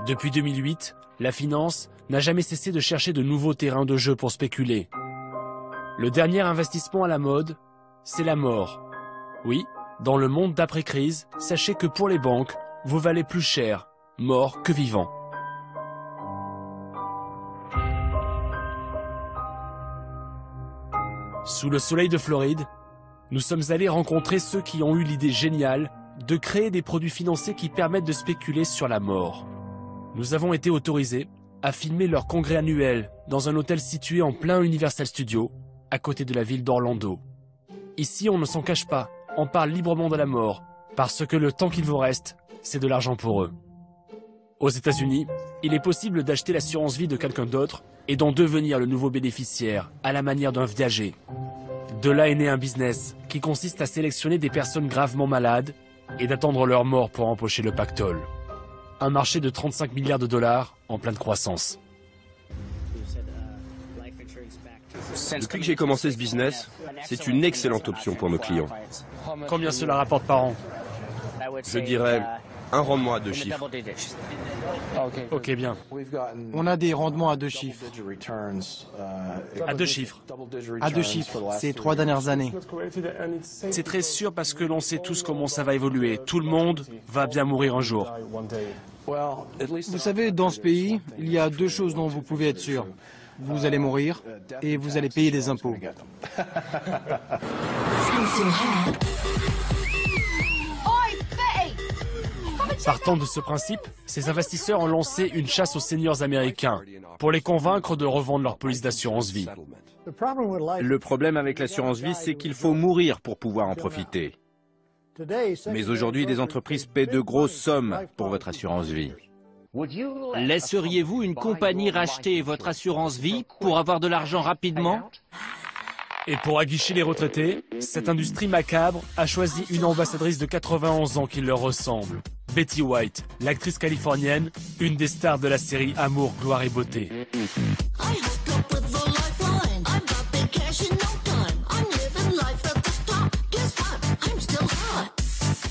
Depuis 2008, la finance n'a jamais cessé de chercher de nouveaux terrains de jeu pour spéculer. Le dernier investissement à la mode, c'est la mort. Oui, dans le monde d'après-crise, sachez que pour les banques, vous valez plus cher, mort que vivant. Sous le soleil de Floride, nous sommes allés rencontrer ceux qui ont eu l'idée géniale de créer des produits financiers qui permettent de spéculer sur la mort. Nous avons été autorisés à filmer leur congrès annuel dans un hôtel situé en plein Universal Studios, à côté de la ville d'Orlando. Ici, on ne s'en cache pas, on parle librement de la mort, parce que le temps qu'il vous reste, c'est de l'argent pour eux. Aux États-Unis, il est possible d'acheter l'assurance vie de quelqu'un d'autre et d'en devenir le nouveau bénéficiaire, à la manière d'un viager. De là est né un business qui consiste à sélectionner des personnes gravement malades et d'attendre leur mort pour empocher le pactole. Un marché de 35 milliards de dollars en pleine croissance. Depuis que j'ai commencé ce business, c'est une excellente option pour nos clients. Combien cela rapporte par an? Je dirais un rendement à 2 chiffres. Ok, bien. On a des rendements à 2 chiffres. À 2 chiffres. À 2 chiffres, ces 3 dernières années. C'est très sûr parce que l'on sait tous comment ça va évoluer. Tout le monde va bien mourir un jour. Vous savez, dans ce pays, il y a 2 choses dont vous pouvez être sûr. Vous allez mourir et vous allez payer des impôts. Partant de ce principe, ces investisseurs ont lancé une chasse aux seniors américains pour les convaincre de revendre leur police d'assurance vie. Le problème avec l'assurance vie, c'est qu'il faut mourir pour pouvoir en profiter. Mais aujourd'hui, des entreprises paient de grosses sommes pour votre assurance vie. Laisseriez-vous une compagnie racheter votre assurance vie pour avoir de l'argent rapidement? Et pour aguicher les retraités, cette industrie macabre a choisi une ambassadrice de 91 ans qui leur ressemble. Betty White, l'actrice californienne, une des stars de la série Amour, gloire et beauté.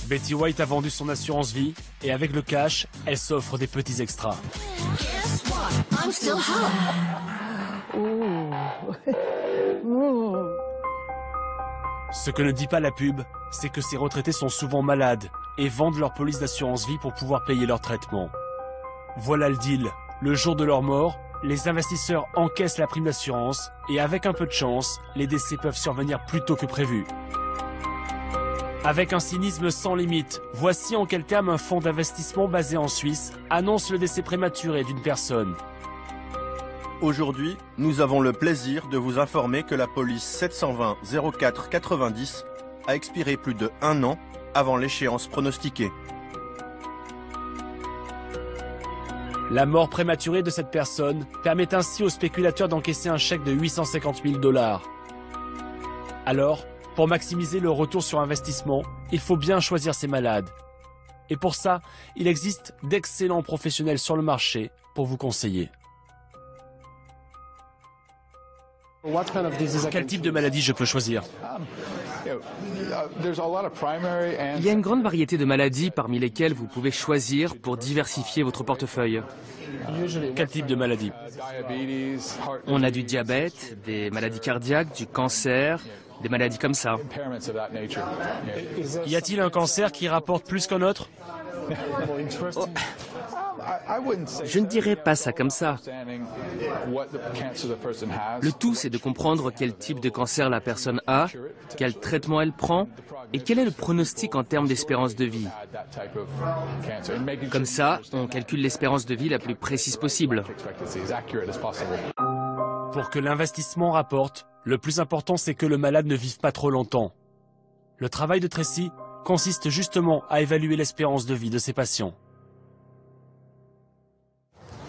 Betty White a vendu son assurance vie et avec le cash, elle s'offre des petits extras. Ce que ne dit pas la pub, c'est que ces retraités sont souvent malades et vendent leur police d'assurance vie pour pouvoir payer leur traitement. Voilà le deal. Le jour de leur mort, les investisseurs encaissent la prime d'assurance et avec un peu de chance, les décès peuvent survenir plus tôt que prévu. Avec un cynisme sans limite, voici en quels termes un fonds d'investissement basé en Suisse annonce le décès prématuré d'une personne. Aujourd'hui, nous avons le plaisir de vous informer que la police 720 04 90 a expiré plus de 1 an avant l'échéance pronostiquée. La mort prématurée de cette personne permet ainsi aux spéculateurs d'encaisser un chèque de 850 000 $. Alors, pour maximiser le retour sur investissement, il faut bien choisir ses malades. Et pour ça, il existe d'excellents professionnels sur le marché pour vous conseiller. Quel type de maladie je peux choisir? Il y a une grande variété de maladies parmi lesquelles vous pouvez choisir pour diversifier votre portefeuille. Quel type de maladie? On a du diabète, des maladies cardiaques, du cancer, des maladies comme ça. Y a-t-il un cancer qui rapporte plus qu'un autre? Oh. Je ne dirais pas ça comme ça. Le tout, c'est de comprendre quel type de cancer la personne a, quel traitement elle prend et quel est le pronostic en termes d'espérance de vie. Comme ça, on calcule l'espérance de vie la plus précise possible. Pour que l'investissement rapporte, le plus important c'est que le malade ne vive pas trop longtemps. Le travail de Tracy consiste justement à évaluer l'espérance de vie de ses patients.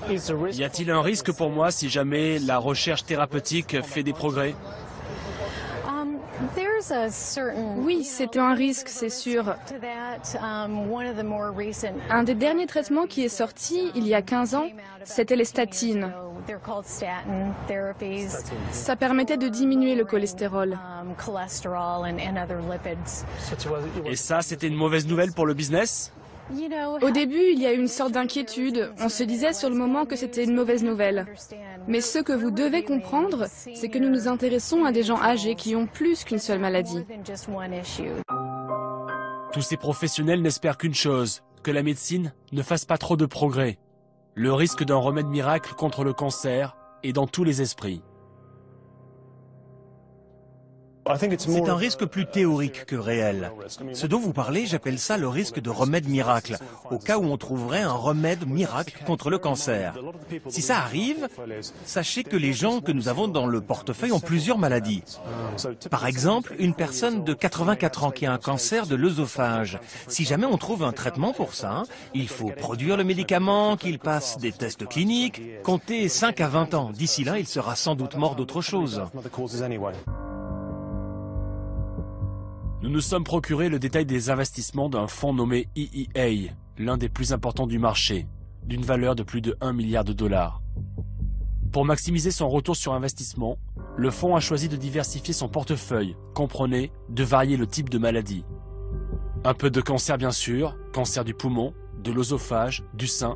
Y a-t-il un risque pour moi si jamais la recherche thérapeutique fait des progrès? Oui, c'est un risque, c'est sûr. Un des derniers traitements qui est sorti il y a 15 ans, c'était les statines. Ça permettait de diminuer le cholestérol. Et ça, c'était une mauvaise nouvelle pour le business? Au début, il y a eu une sorte d'inquiétude. On se disait sur le moment que c'était une mauvaise nouvelle. Mais ce que vous devez comprendre, c'est que nous nous intéressons à des gens âgés qui ont plus qu'une seule maladie. Tous ces professionnels n'espèrent qu'une chose, que la médecine ne fasse pas trop de progrès. Le risque d'un remède miracle contre le cancer est dans tous les esprits. C'est un risque plus théorique que réel. Ce dont vous parlez, j'appelle ça le risque de remède miracle, au cas où on trouverait un remède miracle contre le cancer. Si ça arrive, sachez que les gens que nous avons dans le portefeuille ont plusieurs maladies. Par exemple, une personne de 84 ans qui a un cancer de l'œsophage. Si jamais on trouve un traitement pour ça, il faut produire le médicament, qu'il passe des tests cliniques, comptez 5 à 20 ans. D'ici là, il sera sans doute mort d'autre chose. Nous nous sommes procuré le détail des investissements d'un fonds nommé EEA, l'un des plus importants du marché, d'une valeur de plus de 1 milliard de dollars. Pour maximiser son retour sur investissement, le fonds a choisi de diversifier son portefeuille, comprenez, de varier le type de maladie. Un peu de cancer bien sûr, cancer du poumon, de l'œsophage, du sein,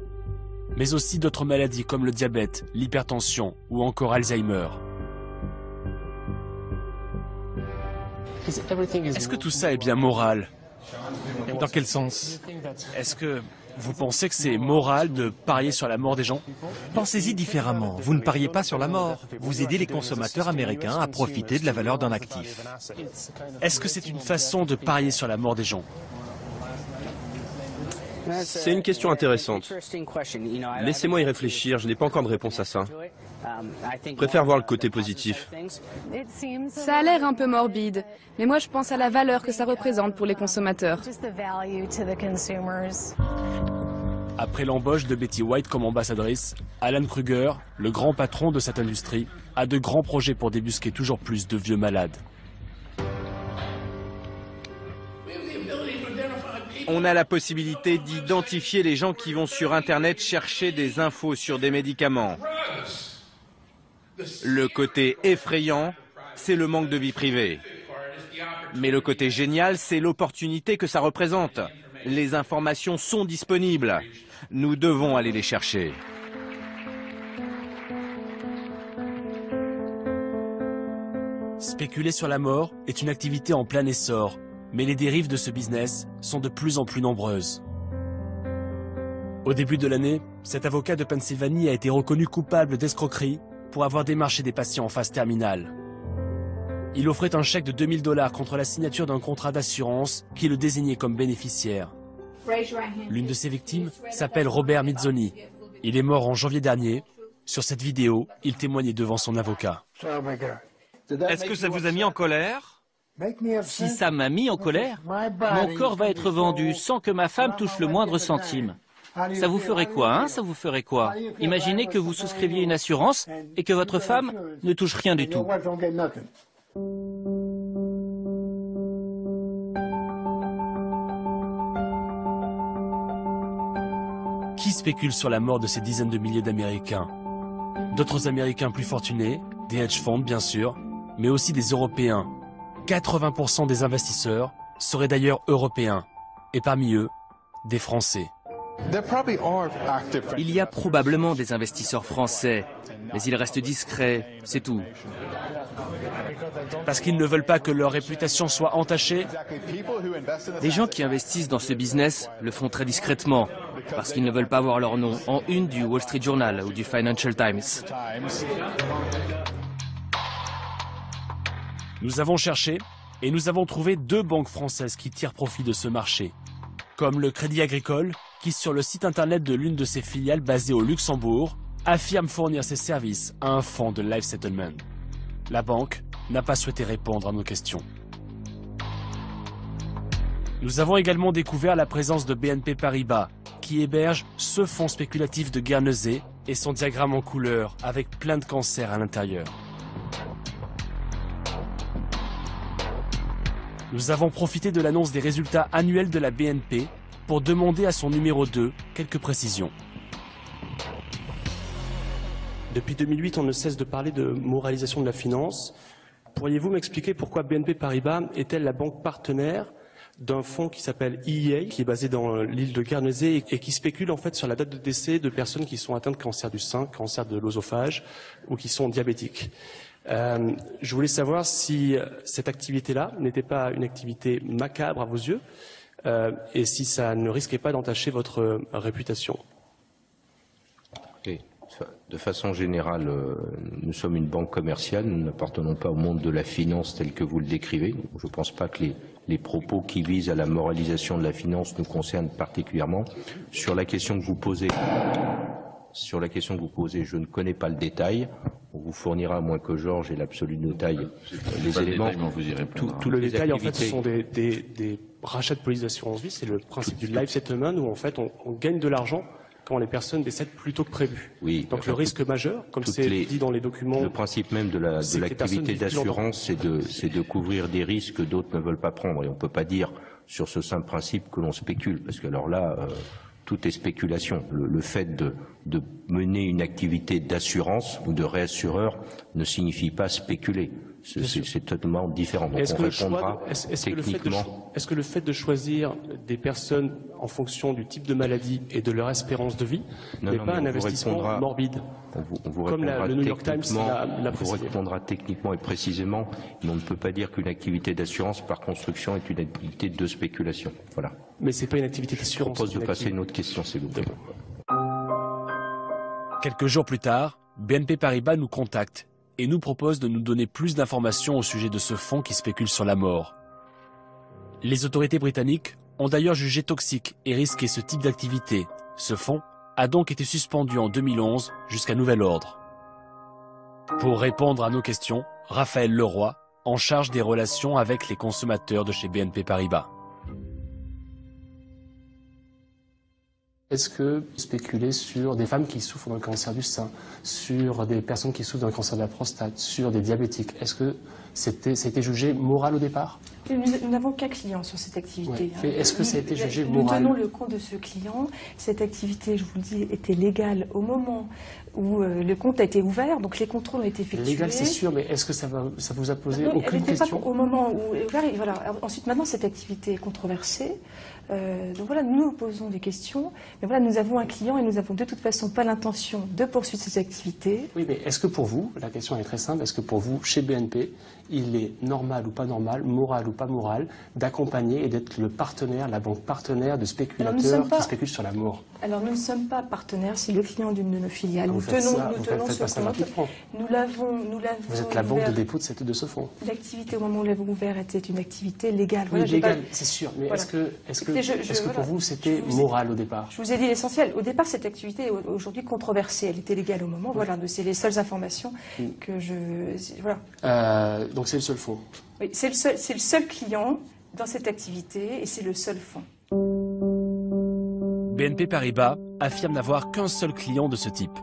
mais aussi d'autres maladies comme le diabète, l'hypertension ou encore Alzheimer. Est-ce que tout ça est bien moral? Dans quel sens? Est-ce que vous pensez que c'est moral de parier sur la mort des gens? Pensez-y différemment. Vous ne pariez pas sur la mort. Vous aidez les consommateurs américains à profiter de la valeur d'un actif. Est-ce que c'est une façon de parier sur la mort des gens? C'est une question intéressante. Laissez-moi y réfléchir, je n'ai pas encore de réponse à ça. Je préfère voir le côté positif. Ça a l'air un peu morbide, mais moi je pense à la valeur que ça représente pour les consommateurs. Après l'embauche de Betty White comme ambassadrice, Alan Kruger, le grand patron de cette industrie, a de grands projets pour débusquer toujours plus de vieux malades. On a la possibilité d'identifier les gens qui vont sur Internet chercher des infos sur des médicaments. Le côté effrayant, c'est le manque de vie privée. Mais le côté génial, c'est l'opportunité que ça représente. Les informations sont disponibles. Nous devons aller les chercher. Spéculer sur la mort est une activité en plein essor, mais les dérives de ce business sont de plus en plus nombreuses. Au début de l'année, cet avocat de Pennsylvanie a été reconnu coupable d'escroquerie pour avoir démarché des patients en phase terminale. Il offrait un chèque de 2000 $ contre la signature d'un contrat d'assurance qui le désignait comme bénéficiaire. L'une de ses victimes s'appelle Robert Mizzoni. Il est mort en janvier dernier. Sur cette vidéo, il témoignait devant son avocat. Est-ce que ça vous a mis en colère? Si ça m'a mis en colère, mon corps va être vendu sans que ma femme touche le moindre centime. Ça vous ferait quoi, hein? Ça vous ferait quoi? Imaginez que vous souscriviez une assurance et que votre femme ne touche rien du tout. Qui spécule sur la mort de ces dizaines de milliers d'Américains? D'autres Américains plus fortunés, des hedge funds bien sûr, mais aussi des Européens. 80% des investisseurs seraient d'ailleurs européens, et parmi eux, des Français. Il y a probablement des investisseurs français, mais ils restent discrets, c'est tout. Parce qu'ils ne veulent pas que leur réputation soit entachée? Les gens qui investissent dans ce business le font très discrètement, parce qu'ils ne veulent pas voir leur nom en une du Wall Street Journal ou du Financial Times. Nous avons cherché et nous avons trouvé 2 banques françaises qui tirent profit de ce marché, comme le Crédit Agricole, qui sur le site internet de l'une de ses filiales basée au Luxembourg, affirme fournir ses services à un fonds de life settlement. La banque n'a pas souhaité répondre à nos questions. Nous avons également découvert la présence de BNP Paribas, qui héberge ce fonds spéculatif de Guernesey et son diagramme en couleur avec plein de cancers à l'intérieur. Nous avons profité de l'annonce des résultats annuels de la BNP pour demander à son numéro 2 quelques précisions. Depuis 2008, on ne cesse de parler de moralisation de la finance. Pourriez-vous m'expliquer pourquoi BNP Paribas est-elle la banque partenaire d'un fonds qui s'appelle EEA, qui est basé dans l'île de Guernesey et qui spécule en fait sur la date de décès de personnes qui sont atteintes de cancer du sein, cancer de l'œsophage ou qui sont diabétiques. Je voulais savoir si cette activité-là n'était pas une activité macabre à vos yeux et si ça ne risquait pas d'entacher votre réputation. De façon générale, nous sommes une banque commerciale, nous n'appartenons pas au monde de la finance tel que vous le décrivez. Je ne pense pas que les propos qui visent à la moralisation de la finance nous concernent particulièrement. Sur la question que vous posez, je ne connais pas le détail. On vous fournira, à moins que Georges ait l'absolu détail, les éléments. Tout le détail, en fait, ce sont des rachats de police d'assurance vie. C'est le principe du life settlement où en fait on gagne de l'argent quand les personnes décèdent plus tôt que prévu. Oui, donc le risque majeur, comme c'est dit dans les documents... Le principe même de l'activité d'assurance, c'est de couvrir des risques que d'autres ne veulent pas prendre. Et on ne peut pas dire sur ce simple principe que l'on spécule, parce que alors là, tout est spéculation. Le fait de mener une activité d'assurance ou de réassureur ne signifie pas spéculer. C'est totalement différent. Donc on répondra techniquement. Est-ce que le fait de choisir des personnes en fonction du type de maladie et de leur espérance de vie n'est pas un investissement morbide, comme le New York Times l'a précisé? On vous répondra techniquement et précisément, mais on ne peut pas dire qu'une activité d'assurance par construction est une activité de spéculation. Voilà. Mais c'est pas une activité d'assurance. Je propose de passer à une autre question, s'il vous plaît. Quelques jours plus tard, BNP Paribas nous contacte et nous propose de nous donner plus d'informations au sujet de ce fonds qui spécule sur la mort. Les autorités britanniques ont d'ailleurs jugé toxique et risqué ce type d'activité. Ce fonds a donc été suspendu en 2011 jusqu'à nouvel ordre. Pour répondre à nos questions, Raphaël Leroy, en charge des relations avec les consommateurs de chez BNP Paribas. Est-ce que spéculer sur des femmes qui souffrent d'un cancer du sein, sur des personnes qui souffrent d'un cancer de la prostate, sur des diabétiques, est-ce que c'était jugé moral au départ? Nous n'avons qu'un client sur cette activité. Ouais. Est-ce que ça a été jugé moral? Nous tenons le compte de ce client. Cette activité, je vous le dis, était légale au moment où le compte a été ouvert, donc les contrôles ont été effectués. Légal, c'est sûr, mais est-ce que ça vous a posé aucune question? Pas au moment où voilà. Ensuite, maintenant, cette activité est controversée. Donc voilà, nous posons des questions, mais voilà, nous avons un client et nous n'avons de toute façon pas l'intention de poursuivre ces activités. Oui, mais est-ce que pour vous, la question est très simple, est-ce que pour vous, chez BNP, il est normal ou pas normal, moral ou pas moral, d'accompagner et d'être le partenaire, la banque partenaire de spéculateurs qui spéculent sur la mort? Alors nous ne sommes pas partenaires, c'est le client d'une de nos filiales. Nous tenons ce compte. Nous l'avons. Vous êtes la banque de dépôt de ce fonds. L'activité au moment où nous l'avons ouvert était une activité légale. Oui, légale, c'est sûr. Mais voilà. Est-ce que pour vous c'était moral au départ? Je vous ai dit l'essentiel. Au départ, cette activité est aujourd'hui controversée. Elle était légale au moment. Voilà, c'est les seules informations que je. Voilà. Donc c'est le seul fonds. Oui, c'est le seul client dans cette activité et c'est le seul fonds. BNP Paribas affirme n'avoir qu'un seul client de ce type.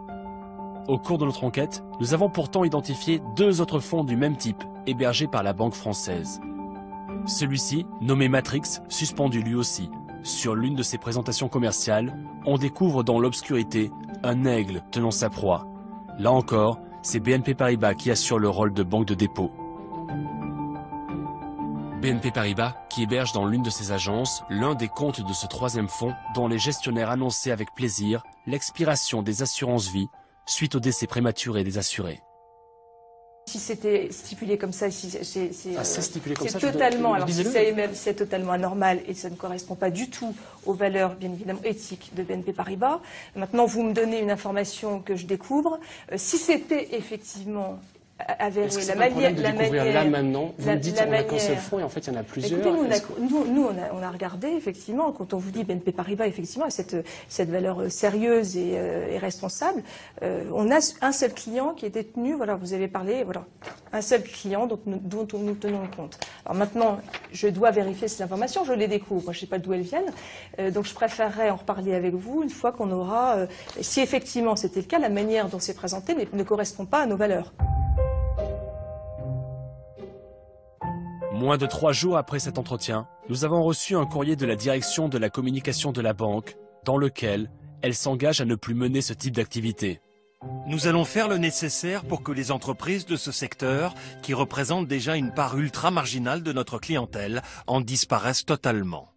Au cours de notre enquête, nous avons pourtant identifié 2 autres fonds du même type, hébergés par la Banque française. Celui-ci, nommé Matrix, suspendu lui aussi. Sur l'une de ses présentations commerciales, on découvre dans l'obscurité un aigle tenant sa proie. Là encore, c'est BNP Paribas qui assure le rôle de banque de dépôt. BNP Paribas qui héberge dans l'une de ses agences l'un des comptes de ce 3e fonds dont les gestionnaires annonçaient avec plaisir l'expiration des assurances-vie suite au décès prématuré des assurés. Si c'était stipulé comme ça, c'est totalement, c'est totalement anormal et ça ne correspond pas du tout aux valeurs, bien évidemment, éthiques de BNP Paribas. Maintenant, vous me donnez une information que je découvre. Si c'était effectivement avéré, la manière là maintenant, vous me dites on n'a qu'un seul fonds et en fait il y en a plusieurs. Écoutez, nous on a regardé effectivement quand on vous dit BNP Paribas effectivement a cette valeur sérieuse et responsable. On a un seul client qui est détenu. Voilà, vous avez parlé. Voilà, un seul client dont nous tenons compte. Alors maintenant, je dois vérifier ces informations. Je les découvre. Je ne sais pas d'où elles viennent. Donc je préférerais en reparler avec vous une fois qu'on aura. Si effectivement c'était le cas, la manière dont c'est présenté ne correspond pas à nos valeurs. Moins de 3 jours après cet entretien, nous avons reçu un courrier de la direction de la communication de la banque, dans lequel elle s'engage à ne plus mener ce type d'activité. Nous allons faire le nécessaire pour que les entreprises de ce secteur, qui représentent déjà une part ultra marginale de notre clientèle, en disparaissent totalement.